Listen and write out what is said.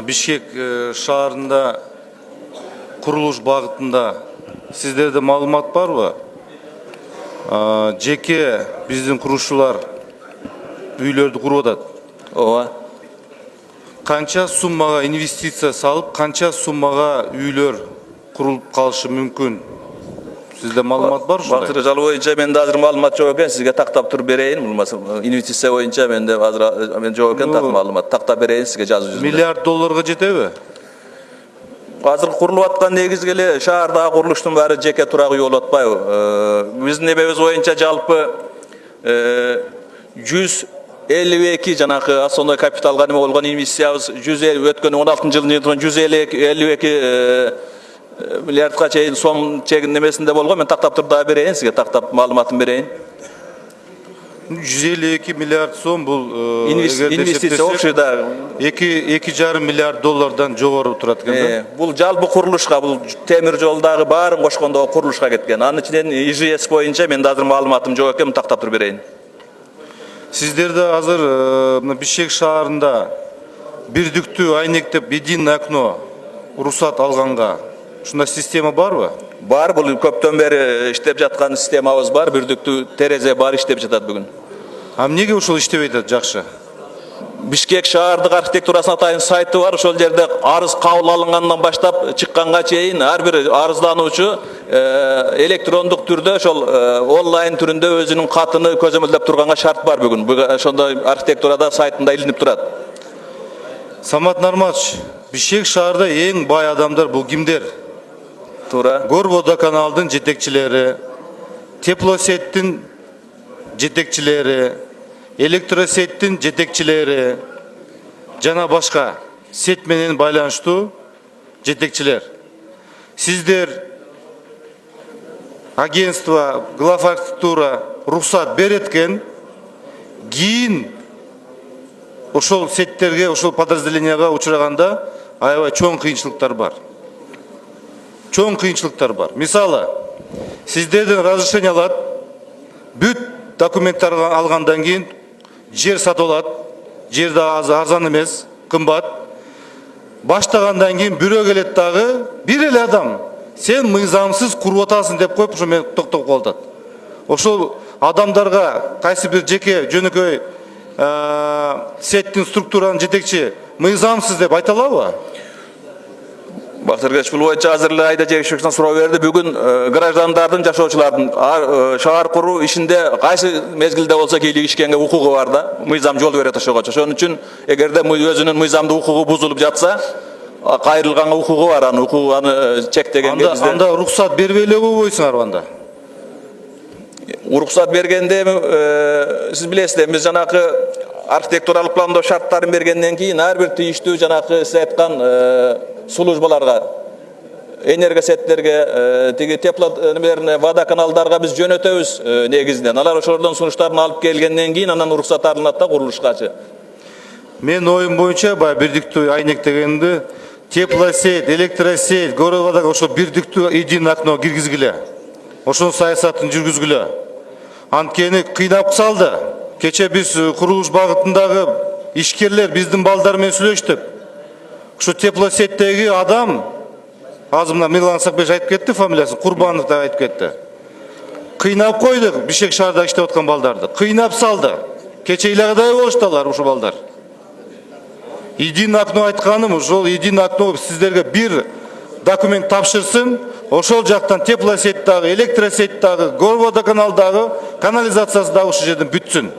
Бишкек шаарында курулуш багытында сиздерде маалымат барбы? Жеке биздин курушчулар үйлөрдү куруп атат. Ооба. Канча суммага инвестиция салып, канча суммага үйлөр курулуп калышы мүмкүн? Сизде маалымат бар ушундай? Бактыр жал боюнча менде азыр маалымат жок экен, сизге тактап туруп берейин. Булмаса инвестиция боюнча менде азыр мен жок экен, так маалымат. Тактап берейин сизге жазуу жүзүндө. Миллиард долларга жетеби? Азыр курулуп аткан негизги эле шаардагы курулуштун баары жеке турак үй болуп атпайбы? Биздин эбебиз боюнча жалпы 152 жанагы основной капиталга неме болгон инвестициябыз 150 өткөн 16-жылдын 152 миллиардга чейин сом чегин немесинде болгон. Мен тактап туруп дагы берейин сизге, тактап маалыматын берейин. 152 миллиард сом бул инвестиция окшой да 2,5 миллиард доллардан жогору турат экен да. Бул жалпы курулушка, бул темир жолдагы баарын кошкондо курулушка кеткен. Анын ичинен ИЖС боюнча менде азыр маалыматым жок экен, тактап туруп берейин. Сиздерде азыр Бишкек шаарында бирдиктүү айнектеп единое окно уруксат алганга ушундай система барбы? Бар, бул көптөн бери иштеп жаткан системабыз бар, бирдиктүү терезе бар, иштеп жатат бүгүн. Эмнеге ушул иштебей атат жакшы? Бишкек шаардык архитектурасына атайын сайты бар, ошол жерде арыз кабыл алынгандан баштап чыкканга чейин ар бир арыздануучу электрондук түрдө, ошол онлайн түрүндө өзүнүн катыны көзөмөлдөп турганга шарт бар бүгүн. Ошондой архитектурада сайтында илинип турат. Самат Нарматович, Бишкек шаарда эң бай адамдар бул кимдер? Туура. Горводоканалдын жетекчилери, Теплосеттин жетекчилери, Электросеттин жетекчилери жана башка сет менен байланыштуу жетекчилер. Сиздер агентство, главархитектура рухсат береткен, кийин ошол сеттерге, ошол подразделенияга учураганда аябай чоң кыйынчылыктар бар. Чоң кыйынчылыктар бар. Мисалы, сиздерден разрешение алат, бүт документтар алгандан кийин жер сатып алат, жер да арзан эмес, кымбат. Баштагандан кийин бирөө келет дагы, бир эле адам, сен мыйзамсыз куруп атасың деп коюп, ошо мени токтоп калат. Ошол адамдарга кайсы бир жеке жөнөкөй сеттин структуранын жетекчи мыйзамсыз деп айта алабы? Бактыргеч, бул боюнча азыр эле айда жегишүүчүнөн суроо берди. Бүгүн граждандардын, жашоочулардын шаар куруу ишинде кайсы мезгилде болсо кийлигишкенге укугу бар да. Мыйзам жол берет ошого. Ошон үчүн эгерде өзүнүн мыйзамдуу укугу бузулуп жатса, кайрылганга укугу бар, аны чектегенге бизде. Анда уруксат бербей эле койбойсуңарбы анда? Уруксат бергенде сиз билесиздер, биз жанагы архитектуралык пландоо шарттарын бергенден кийин ар бир тийиштүү жанагы сиз айткан службаларга, энергосеттерге, тиги тепло немелерине, водоканалдарга биз жөнөтөбүз негизинен. Алар ошолордон сунуштарын алып келгенден кийин анан уруксат алынат да курулушкачы. Мен оюм боюнча баягы бирдиктүү айнек дегенди теплосет, электросет, городоводок ошо бирдиктүү единое окно киргизгиле. Ошонун саясатын жүргүзгүлө. Анткени кыйнап салды. Кече биз курулуш багытындагы ишкерлер биздин балдар менен сүйлөштүк. Şu teplosеттеги адам, азыр мына Мирлан Сакбеш айтып кетти фамилиясын, Курбанов да айтып кетти. Кыйнап койдук Бишкек шаарда иштеп аткан балдарды. Кыйнап салды. Кече ыйлагадай болушталар ушул балдар. Единое окно айтканым, ошол единое окно сиздерге бир документ тапшырсын, ошол жактан теплосет дагы, электросет дагы, горводоканал дагы, канализациясы дагы ушул жерден бүтсүн.